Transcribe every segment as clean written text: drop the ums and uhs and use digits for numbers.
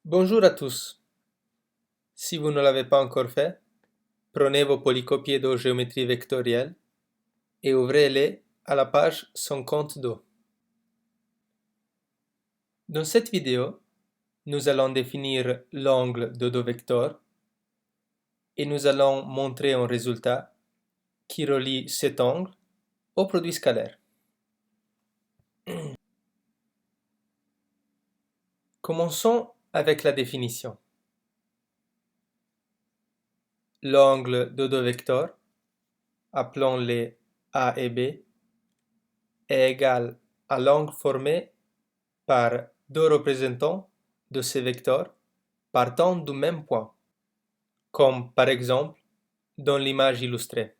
Bonjour à tous. Si vous ne l'avez pas encore fait, prenez vos polycopiés de géométrie vectorielle et ouvrez-les à la page 52. Dans cette vidéo, nous allons définir l'angle de deux vecteurs et nous allons montrer un résultat qui relie cet angle au produit scalaire. Commençons avec la définition. L'angle de deux vecteurs, appelons-les A et B, est égal à l'angle formé par deux représentants de ces vecteurs partant du même point, comme par exemple dans l'image illustrée.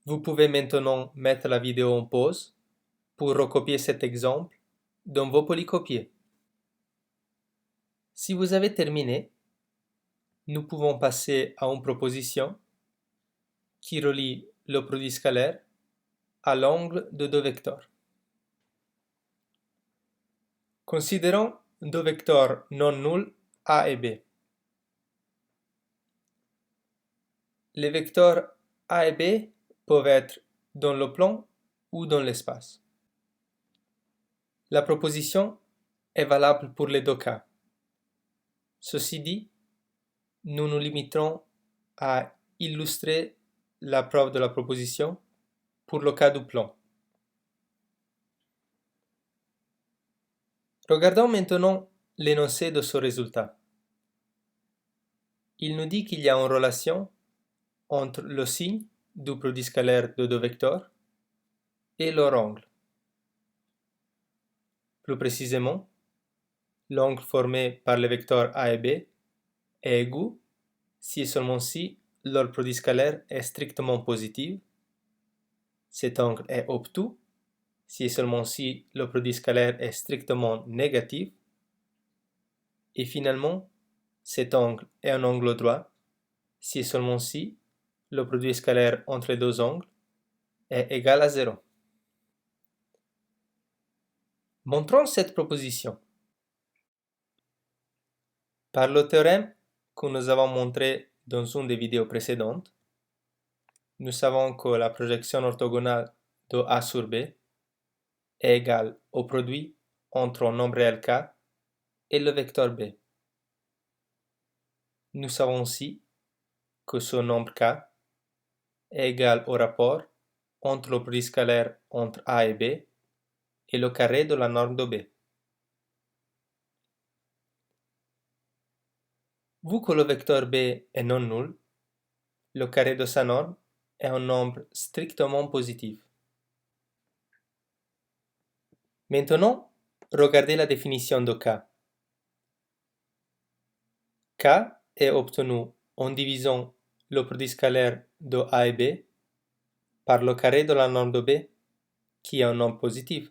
Vous pouvez maintenant mettre la vidéo en pause pour recopier cet exemple dans vos polycopiés. Si vous avez terminé, nous pouvons passer à une proposition qui relie le produit scalaire à l'angle de deux vecteurs. Considérons deux vecteurs non nuls A et B. Les vecteurs A et B peuvent être dans le plan ou dans l'espace. La proposition est valable pour les deux cas. Ceci dit, nous nous limiterons à illustrer la preuve de la proposition pour le cas du plan. Regardons maintenant l'énoncé de ce résultat. Il nous dit qu'il y a une relation entre le signe du produit scalaire de deux vecteurs et leur angle. Plus précisément, l'angle formé par les vecteurs A et B est égal si et seulement si leur produit scalaire est strictement positif. Cet angle est obtus si et seulement si le produit scalaire est strictement négatif. Et finalement, cet angle est un angle droit si et seulement si le produit scalaire entre les deux angles est égal à 0. Montrons cette proposition. Par le théorème que nous avons montré dans une des vidéos précédentes, nous savons que la projection orthogonale de A sur B est égale au produit entre un nombre réel K et le vecteur B. Nous savons aussi que ce nombre K est égal au rapport entre le produit scalaire entre A et B et le carré de la norme de B. Vu que le vecteur B est non nul, le carré de sa norme est un nombre strictement positif. Maintenant, regardez la définition de K. K est obtenu en divisant le produit scalaire de A et B par le carré de la norme de B, qui est un nombre positif,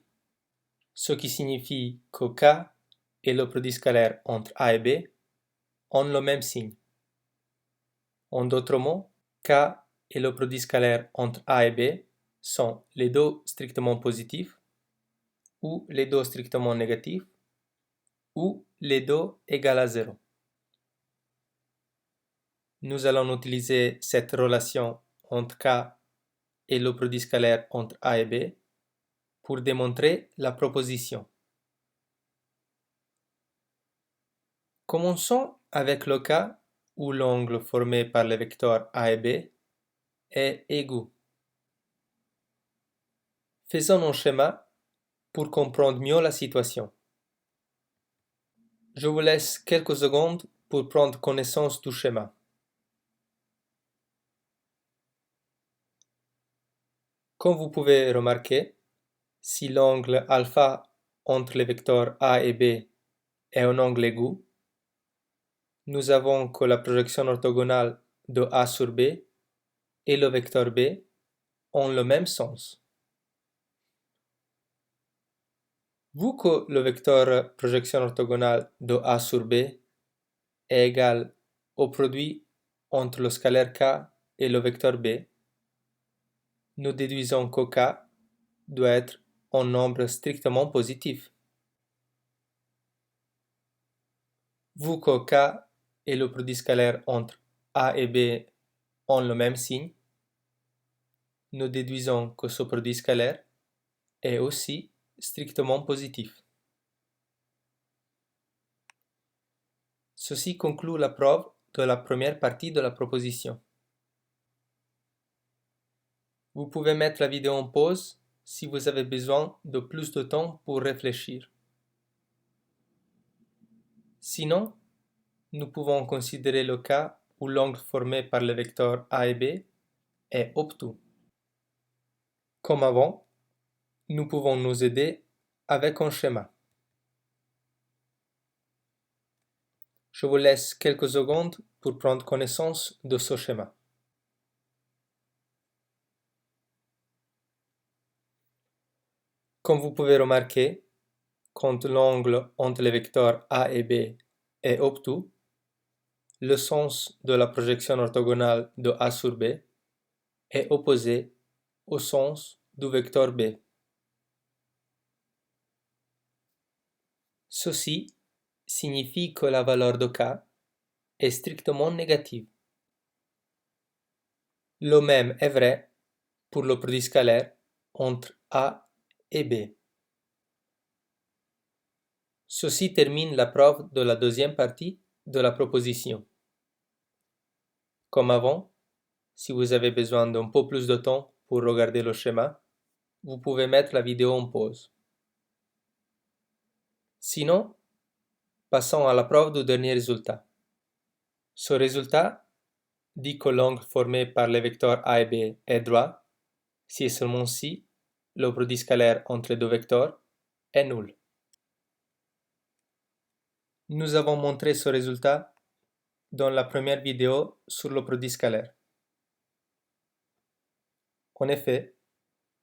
ce qui signifie que K et le produit scalaire entre A et B ont le même signe. En d'autres mots, K et le produit scalaire entre A et B sont les deux strictement positifs, ou les deux strictement négatifs, ou les deux égales à 0. Nous allons utiliser cette relation entre K et le produit scalaire entre A et B pour démontrer la proposition. Commençons avec le cas où l'angle formé par les vecteurs A et B est égal. Faisons un schéma pour comprendre mieux la situation. Je vous laisse quelques secondes pour prendre connaissance du schéma. Comme vous pouvez remarquer, si l'angle alpha entre les vecteurs A et B est un angle égal, nous avons que la projection orthogonale de A sur B et le vecteur B ont le même sens. Vu que le vecteur projection orthogonale de A sur B est égal au produit entre le scalaire K et le vecteur B, nous déduisons que K doit être un nombre strictement positif. Vu qu'au cas et le produit scalaire entre A et B ont le même signe, nous déduisons que ce produit scalaire est aussi strictement positif. Ceci conclut la preuve de la première partie de la proposition. Vous pouvez mettre la vidéo en pause si vous avez besoin de plus de temps pour réfléchir. Sinon, nous pouvons considérer le cas où l'angle formé par les vecteurs A et B est obtus. Comme avant, nous pouvons nous aider avec un schéma. Je vous laisse quelques secondes pour prendre connaissance de ce schéma. Comme vous pouvez remarquer, quand l'angle entre les vecteurs A et B est obtus, le sens de la projection orthogonale de A sur B est opposé au sens du vecteur B. Ceci signifie que la valeur de K est strictement négative. Le même est vrai pour le produit scalaire entre A et B. Ceci termine la preuve de la deuxième partie de la proposition. Comme avant, si vous avez besoin d'un peu plus de temps pour regarder le schéma, vous pouvez mettre la vidéo en pause. Sinon, passons à la preuve du dernier résultat. Ce résultat dit que l'angle formé par les vecteurs A et B est droit si et seulement si le produit scalaire entre les deux vecteurs est nul. Nous avons montré ce résultat dans la première vidéo sur le produit scalaire. En effet,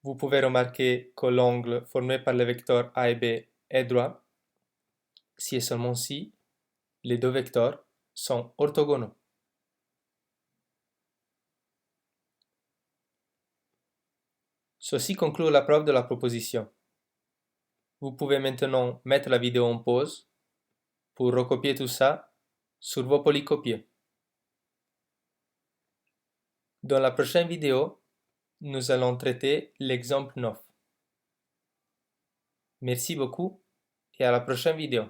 vous pouvez remarquer que l'angle formé par les vecteurs A et B est droit si et seulement si les deux vecteurs sont orthogonaux. Ceci conclut la preuve de la proposition. Vous pouvez maintenant mettre la vidéo en pause pour recopier tout ça sur vos polycopieux. Dans la prochaine vidéo, nous allons traiter l'exemple 9. Merci beaucoup et à la prochaine vidéo.